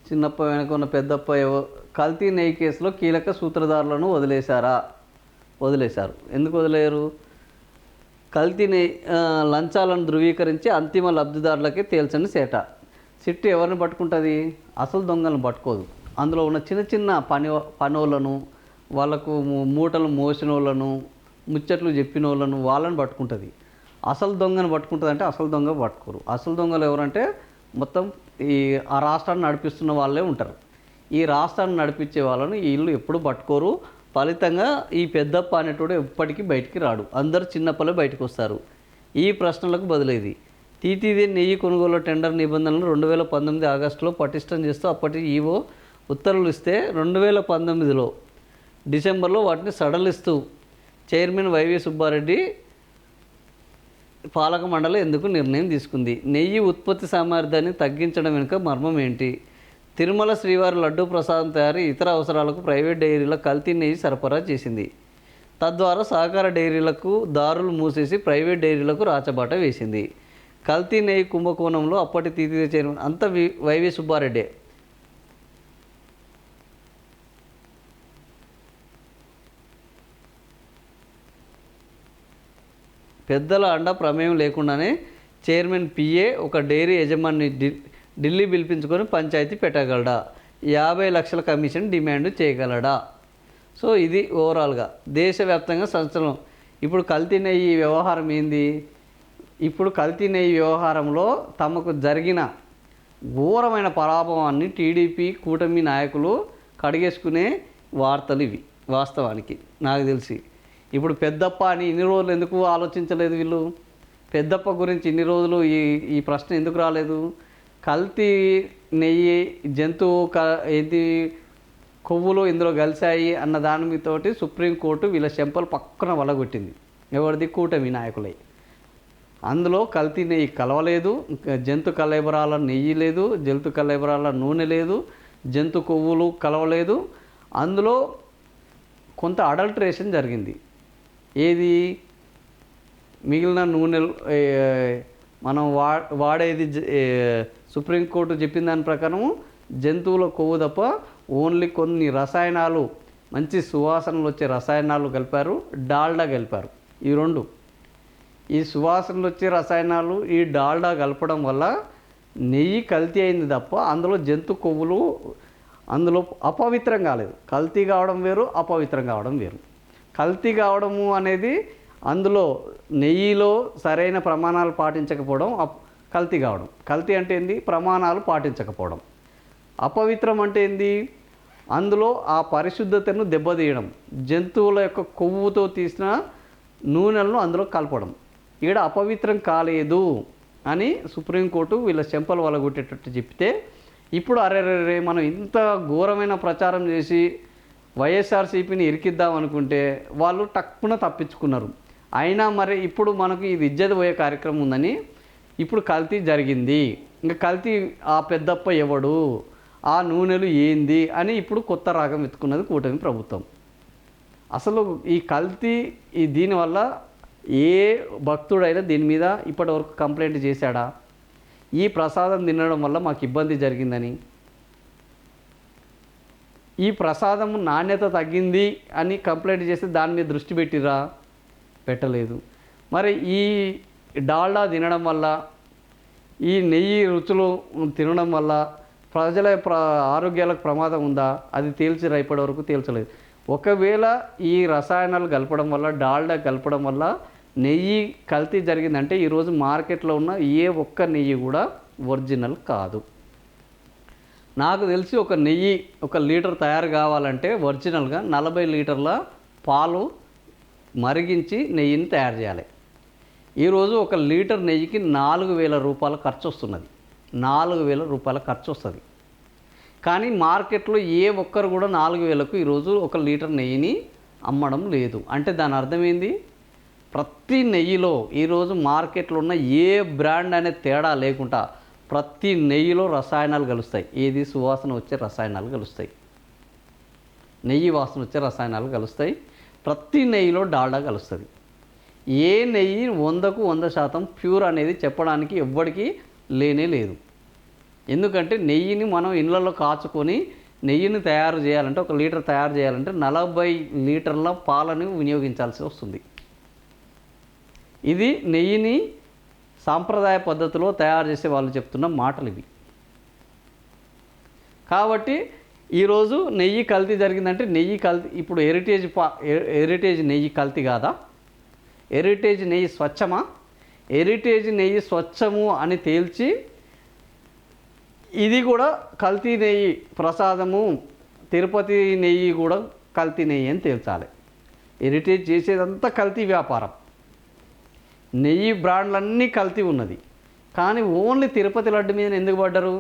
చిన్నప్ప వెనక ఉన్న పెద్దప్ప కల్తీ నెయ్యి కేసులో కీలక సూత్రధారులను వదిలేశారు. ఎందుకు వదిలేరు? కల్తీ నెయ్యి లంచాలను ధృవీకరించి అంతిమ లబ్ధిదారులకే తేల్చని సేట. సిట్టు ఎవరిని పట్టుకుంటుంది? అసలు దొంగలను పట్టుకోదు. అందులో ఉన్న చిన్న చిన్న పనోళ్ళను, వాళ్ళకు మూటలు మోసిన వాళ్ళను, ముచ్చట్లు చెప్పిన వాళ్ళని పట్టుకుంటుంది. అసలు దొంగను పట్టుకుంటుంది అంటే అసలు దొంగ పట్టుకోరు. అసలు దొంగలు ఎవరంటే మొత్తం ఆ రాష్ట్రాన్ని నడిపిస్తున్న వాళ్ళే ఉంటారు. ఈ రాష్ట్రాన్ని నడిపించే వాళ్ళని వీళ్ళు ఎప్పుడు పట్టుకోరు. ఫలితంగా ఈ పెద్దప్ప అనేటోడు ఎప్పటికీ బయటికి రాడు. అందరు చిన్నప్పలే బయటకు వస్తారు. ఈ ప్రశ్నలకు బదులైంది టీటీడీ నెయ్యి కొనుగోలు టెండర్ నిబంధనలను 2019 ఆగస్టులో పటిష్టం చేస్తూ అప్పటి ఈవో ఉత్తర్వులు ఇస్తే 2019 డిసెంబర్లో వాటిని సడలిస్తూ చైర్మన్ వైవి సుబ్బారెడ్డి పాలక మండలి ఎందుకు నిర్ణయం తీసుకుంది? నెయ్యి ఉత్పత్తి సామర్థ్యాన్ని తగ్గించడం వెనుక మర్మం ఏంటి? తిరుమల శ్రీవారి లడ్డూ ప్రసాదం తయారీ ఇతర అవసరాలకు ప్రైవేట్ డైరీలకు కల్తీ నెయ్యి సరఫరా చేసింది. తద్వారా సహకార డైరీలకు దారులు మూసేసి ప్రైవేట్ డైరీలకు రాచబాట వేసింది. కల్తీ నెయ్యి కుంభకోణంలో అప్పటి టీటీడీ చైర్మన్ అంత వైవి సుబ్బారెడ్డి. పెద్దల అండ ప్రమేయం లేకుండానే చైర్మన్ పిఏ ఒక డైరీ యజమాని ఢిల్లీ పిలిపించుకొని పంచాయతీ పెట్టగలడా? 50 లక్షల కమిషన్ డిమాండ్ చేయగలడా? సో ఇది ఓవరాల్గా దేశవ్యాప్తంగా సంచలనం. ఇప్పుడు కల్తీ నెయ్యి వ్యవహారం ఏంది? ఇప్పుడు కల్తీ నెయ్యి వ్యవహారంలో తమకు జరిగిన ఘోరమైన పరాభవాన్ని టీడీపీ కూటమి నాయకులు కడిగేసుకునే వార్తలు ఇవి. వాస్తవానికి నాకు తెలిసి ఇప్పుడు పెద్దప్ప అని ఇన్ని రోజులు ఎందుకు ఆలోచించలేదు వీళ్ళు? పెద్దప్ప గురించి ఇన్ని రోజులు ఈ ప్రశ్న ఎందుకు రాలేదు? కల్తీ నెయ్యి జంతువు ఏది కొవ్వులు ఇందులో కలిశాయి అన్న దానితోటి సుప్రీంకోర్టు వీళ్ళ చెంపలు పక్కన వలగొట్టింది. ఎవరిది? కూటమి నాయకులై. అందులో కల్తీ నెయ్యి కలవలేదు, జంతు కలేబరాల నెయ్యి లేదు, జంతు కలేబరాల నూనె లేదు, జంతు కొవ్వులు కలవలేదు. అందులో కొంత అడల్ట్రేషన్ జరిగింది. ఏది? మిగిలిన నూనెలు మనం వాడేది సుప్రీంకోర్టు చెప్పిన దాని ప్రకారం జంతువుల కొవ్వు తప్ప ఓన్లీ కొన్ని రసాయనాలు, మంచి సువాసనలు వచ్చే రసాయనాలు కలిపారు, డాల్డా కలిపారు. ఈ రెండు, ఈ సువాసనలు వచ్చే రసాయనాలు ఈ డాల్డా కలపడం వల్ల నెయ్యి కల్తీ అయింది తప్ప అందులో జంతు కొవ్వులు అందులో అపవిత్రం కాలేదు. కల్తీ కావడం వేరు, అపవిత్రం కావడం వేరు. కల్తీ కావడము అనేది అందులో నెయ్యిలో సరైన ప్రమాణాలు పాటించకపోవడం కల్తీ కావడం. కల్తీ అంటే ఏంది? ప్రమాణాలు పాటించకపోవడం. అపవిత్రం అంటే ఏంది? అందులో ఆ పరిశుద్ధతను దెబ్బతీయడం, జంతువుల యొక్క కొవ్వుతో తీసిన నూనెలను అందులో కలపడం. ఈడ అపవిత్రం కాలేదు అని సుప్రీంకోర్టు వీళ్ళ చెంపలు వలగొట్టేటట్టు చెప్తే, ఇప్పుడు అరే మనం ఇంత ఘోరమైన ప్రచారం చేసి వైఎస్ఆర్సీపీని ఇరికిద్దాం అనుకుంటే వాళ్ళు టక్కున తప్పించుకున్నారు. అయినా మరి ఇప్పుడు మనకు ఇది ఇజ్జత్ పోయే కార్యక్రమం ఉందని ఇప్పుడు కల్తీ జరిగింది. ఇంకా కల్తీ ఆ పెద్దప్ప ఎవడు, ఆ నూనెలు ఏంది అని ఇప్పుడు కొత్త రాగం ఎత్తుకున్నది కూటమి ప్రభుత్వం. అసలు ఈ కల్తీ దీనివల్ల ఏ భక్తుడైనా దీని మీద ఇప్పటివరకు కంప్లైంట్ చేశాడా? ఈ ప్రసాదం తినడం వల్ల మాకు ఇబ్బంది జరిగిందని, ఈ ప్రసాదం నాణ్యత తగ్గింది అని కంప్లైంట్ చేస్తే దాని మీద దృష్టి పెట్టిరా? పెట్టలేదు. మరి ఈ డాల్డా తినడం వల్ల, ఈ నెయ్యి రుచులు తినడం వల్ల ప్రజల ఆరోగ్యాలకు ప్రమాదం ఉందా? అది తేల్చిరా? ఇప్పటివరకు తేల్చలేదు. ఒకవేళ ఈ రసాయనాలు కలపడం వల్ల, డాల్డా కలపడం వల్ల నెయ్యి కల్తీ జరిగిందంటే ఈరోజు మార్కెట్లో ఉన్న ఏ ఒక్క నెయ్యి కూడా ఒరిజినల్ కాదు. నాకు తెలిసి ఒక నెయ్యి 1 లీటర్ తయారు కావాలంటే ఒరిజినల్గా 40 లీటర్ల పాలు మరిగించి నెయ్యిని తయారు చేయాలి. ఈరోజు 1 లీటర్ నెయ్యికి 4,000 రూపాయల ఖర్చు వస్తున్నది. 4,000 రూపాయల ఖర్చు వస్తుంది. కానీ మార్కెట్లో ఏ ఒక్కరు కూడా 4,000కు ఈరోజు 1 లీటర్ నెయ్యిని అమ్మడం లేదు. అంటే దాని అర్థమైంది, ప్రతి నెయ్యిలో ఈరోజు మార్కెట్లో ఉన్న ఏ బ్రాండ్ అనే తేడా లేకుండా ప్రతి నెయ్యిలో రసాయనాలు కలుస్తాయి. ఏది? సువాసన వచ్చే రసాయనాలు కలుస్తాయి, నెయ్యి వాసన వచ్చే రసాయనాలు కలుస్తాయి. ప్రతి నెయ్యిలో డాల్డా కలుస్తుంది. ఏ నెయ్యి 100% ప్యూర్ అనేది చెప్పడానికి ఎవ్వడికి లేనే లేదు. ఎందుకంటే నెయ్యిని మనం ఇళ్ళల్లో కాచుకొని నెయ్యిని తయారు చేయాలంటే 1 లీటర్ తయారు చేయాలంటే 40 లీటర్ల పాలను వినియోగించాల్సి వస్తుంది. ఇది నెయ్యిని సాంప్రదాయ పద్ధతిలో తయారు చేసే వాళ్ళు చెప్తున్న మాటలు ఇవి. కాబట్టి ఈరోజు నెయ్యి కల్తీ జరిగిందంటే నెయ్యి కల్తీ ఇప్పుడు హెరిటేజ్ నెయ్యి కల్తీ కాదా? హెరిటేజ్ నెయ్యి స్వచ్ఛమా? హెరిటేజ్ నెయ్యి స్వచ్ఛము అని తేల్చి ఇది కూడా కల్తీ నెయ్యి ప్రసాదము, తిరుపతి నెయ్యి కూడా కల్తీ నెయ్యి అని తేల్చాలి. హెరిటేజ్ చేసేదంతా కల్తీ వ్యాపారం. నెయ్యి బ్రాండ్లన్నీ కల్తీ ఉన్నది. కానీ ఓన్లీ తిరుపతి లడ్డు మీద ఎందుకు పడ్డరు?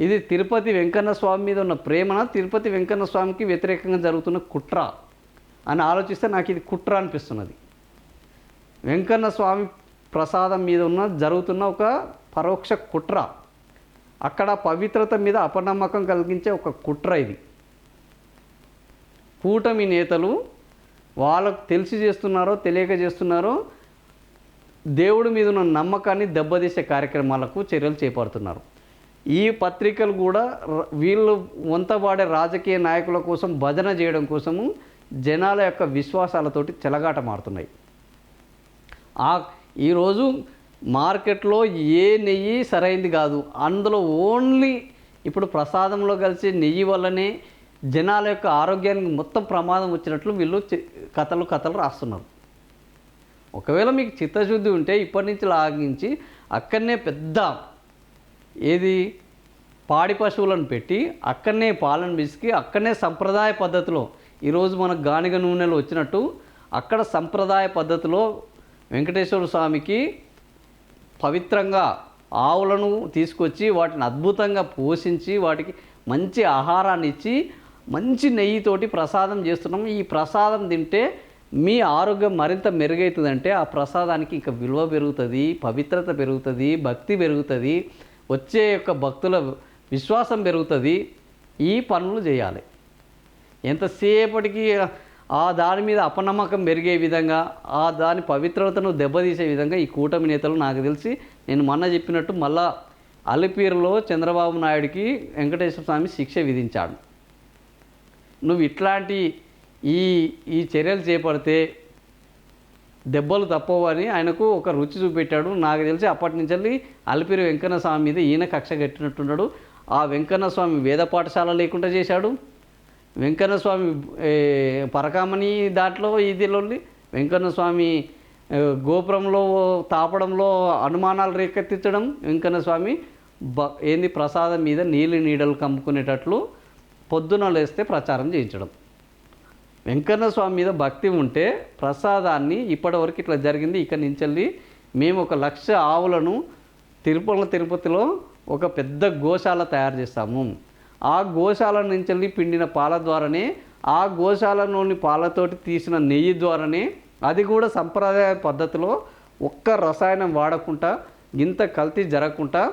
ఇది తిరుపతి వెంకన్న స్వామి మీద ఉన్న ప్రేమన, తిరుపతి వెంకన్న స్వామికి వ్యతిరేకంగా జరుగుతున్న కుట్ర అని ఆలోచిస్తే నాకు ఇది కుట్ర అనిపిస్తున్నది. వెంకన్న స్వామి ప్రసాదం మీద జరుగుతున్న ఒక పరోక్ష కుట్ర, అక్కడ పవిత్రత మీద అపనమ్మకం కలిగించే ఒక కుట్ర ఇది. కూటమి నేతలు వాళ్ళకు తెలిసి చేస్తున్నారో తెలియక చేస్తున్నారో దేవుడి మీద ఉన్న నమ్మకాన్ని దెబ్బతీసే కార్యక్రమాలకు చర్యలు చేపడుతున్నారు. ఈ పత్రికలు కూడా వీళ్ళు వంతవాడే రాజకీయ నాయకుల కోసం భజన చేయడం కోసము జనాల యొక్క విశ్వాసాలతోటి చెలగాటమాడుతున్నాయి. ఈరోజు మార్కెట్లో ఏ నెయ్యి సరైంది కాదు. అందులో ఓన్లీ ఇప్పుడు ప్రసాదంలో కలిసి నెయ్యి వల్లనే జనాల యొక్క ఆరోగ్యానికి మొత్తం ప్రమాదం వచ్చినట్లు వీళ్ళు కథలు రాస్తున్నారు. ఒకవేళ మీకు చిత్తశుద్ధి ఉంటే ఇప్పటి నుంచి లాగించి అక్కడనే పెద్ద పాడి పశువులను పెట్టి అక్కడనే పాలను పిసికి అక్కడనే సంప్రదాయ పద్ధతిలో ఈరోజు మనకు గానిగ నూనెలు వచ్చినట్టు అక్కడ సంప్రదాయ పద్ధతిలో వెంకటేశ్వర స్వామికి పవిత్రంగా ఆవులను తీసుకొచ్చి వాటిని అద్భుతంగా పోషించి వాటికి మంచి ఆహారాన్ని ఇచ్చి మంచి నెయ్యితోటి ప్రసాదం చేస్తున్నాము. ఈ ప్రసాదం తింటే మీ ఆరోగ్యం మరింత మెరుగవుతుందంటే ఆ ప్రసాదానికి ఇంకా విలువ పెరుగుతుంది, పవిత్రత పెరుగుతుంది, భక్తి పెరుగుతుంది, వచ్చే యొక్క భక్తుల విశ్వాసం పెరుగుతుంది. ఈ పనులు చేయాలి. ఎంతసేపటికి దాని మీద అపనమ్మకం పెరిగే విధంగా దాని పవిత్రతను దెబ్బతీసే విధంగా ఈ కూటమి నేతలు నాకు తెలిసి నేను మొన్న చెప్పినట్టు మళ్ళా అలిపిరిలో చంద్రబాబు నాయుడికి వెంకటేశ్వర స్వామి శిక్ష విధించాడు. నువ్వు ఇట్లాంటి ఈ చర్యలు చేపడితే దెబ్బలు తప్పవు అని ఆయనకు ఒక రుచి చూపెట్టాడు. నాకు తెలిసి అప్పటి నుంచి అలిపిరి వెంకన్న స్వామి మీద ఈయన కక్ష కట్టినట్టున్నాడు. ఆ వెంకన్న స్వామి వేద పాఠశాల లేకుండా చేశాడు. వెంకన్న స్వామి పరకామణి దాంట్లో ఇదిలో వెంకన్న స్వామి గోపురంలో తాపడంలో అనుమానాలు రేకెత్తించడం, వెంకన్న స్వామి ప్రసాదం మీద నీడలు కమ్ముకునేటట్లు పొద్దున లేస్తే ప్రచారం చేయించడం. వెంకన్న స్వామి మీద భక్తి ఉంటే ప్రసాదాన్ని ఇప్పటివరకు ఇట్లా జరిగింది, ఇక్కడి నుంచి మేము 1,00,000 ఆవులను తిరుపతిలో ఒక పెద్ద గోశాల తయారు చేస్తాము. ఆ గోశాల నుంచి పిండిన పాల ద్వారానే, ఆ గోశాలలోని పాలతోటి తీసిన నెయ్యి ద్వారానే, అది కూడా సంప్రదాయ పద్ధతిలో ఒక్క రసాయనం వాడకుండా ఇంత కల్తీ జరగకుండా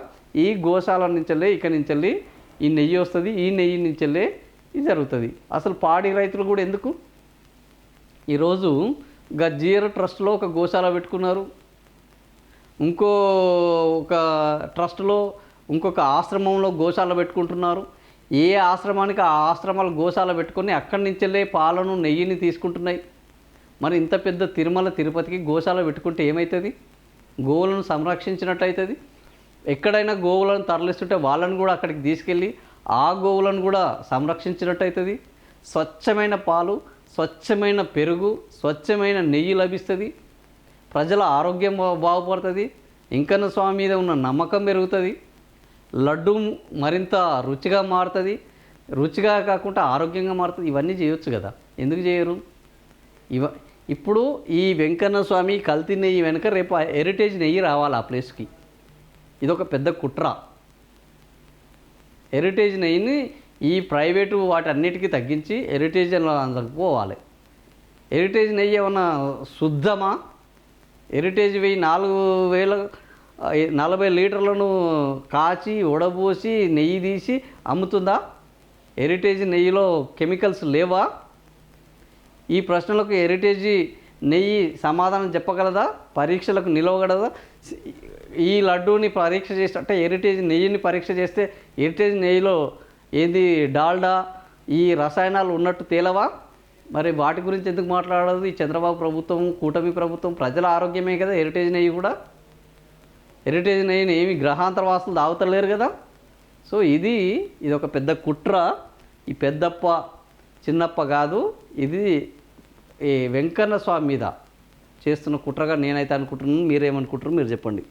ఈ గోశాల నుంచి ఇక్కడి నుంచి ఈ నెయ్యి వస్తుంది. ఈ నెయ్యి నుంచి ఇది జరుగుతుంది. అసలు పాడి రైతులు కూడా ఎందుకు ఈరోజు జీర ట్రస్ట్లో ఒక గోశాల పెట్టుకున్నారు, ఒక ట్రస్ట్లో ఇంకొక ఆశ్రమంలో గోశాల పెట్టుకుంటున్నారు. ఏ ఆశ్రమానికి ఆ ఆశ్రమాలు గోశాల పెట్టుకొని అక్కడి నుంచెల్లే పాలను నెయ్యిని తీసుకుంటున్నాయి. మరి ఇంత పెద్ద తిరుమల తిరుపతికి గోశాల పెట్టుకుంటే ఏమవుతుంది? గోవులను సంరక్షించినట్టు అవుతుంది. ఎక్కడైనా గోవులను తరలిస్తుంటే వాళ్ళని కూడా అక్కడికి తీసుకెళ్ళి ఆ గోవులను కూడా సంరక్షించినట్టు అవుతుంది. స్వచ్ఛమైన పాలు, స్వచ్ఛమైన పెరుగు, స్వచ్ఛమైన నెయ్యి లభిస్తుంది. ప్రజల ఆరోగ్యం బాగుపడుతుంది. వెంకన్న స్వామి మీద ఉన్న నమ్మకం పెరుగుతుంది. లడ్డు మరింత రుచిగా మారుతుంది. రుచిగా కాకుండా ఆరోగ్యంగా మారుతుంది. ఇవన్నీ చేయొచ్చు కదా, ఎందుకు చేయరు? ఇప్పుడు ఈ వెంకన్న స్వామి కల్తీ నెయ్యి వెనుక రేపు హెరిటేజ్ నెయ్యి రావాలి ఆ ప్లేస్కి. ఇదొక పెద్ద కుట్ర. హెరిటేజ్ నెయ్యిని ఈ ప్రైవేటు వాటన్నిటికీ తగ్గించి హెరిటేజ్ అందుకు పోవాలి. హెరిటేజ్ నెయ్యి ఏమన్నా శుద్ధమా? హెరిటేజ్ 40 లీటర్లను కాచి ఉడబోసి నెయ్యి తీసి అమ్ముతుందా? హెరిటేజ్ నెయ్యిలో కెమికల్స్ లేవా? ఈ ప్రశ్నలకు హెరిటేజ్ నెయ్యి సమాధానం చెప్పగలదా? పరీక్షలకు నిలవగలదా? ఈ లడ్డూని పరీక్ష చేస్తే అంటే హెరిటేజ్ నెయ్యిని పరీక్ష చేస్తే హెరిటేజ్ నెయ్యిలో ఏంది డాల్డా ఈ రసాయనాలు ఉన్నట్టు తేలవా? మరి వాటి గురించి ఎందుకు మాట్లాడదు ఈ చంద్రబాబు ప్రభుత్వం, కూటమి ప్రభుత్వం? ప్రజల ఆరోగ్యమే కదా హెరిటేజ్ నెయ్యి కూడా. హెరిటేజ్ నెయ్యిని ఏమి గ్రహాంతర వాసులు తాగుతలేరు కదా. సో ఇది ఒక పెద్ద కుట్ర. ఈ పెద్దప్ప చిన్నప్ప కాదు, ఇది ఈ వెంకన్న స్వామి మీద చేస్తున్న కుట్రగా నేనైతే అనుకుంటున్నాను. మీరేమనుకుంటారు మీరు చెప్పండి.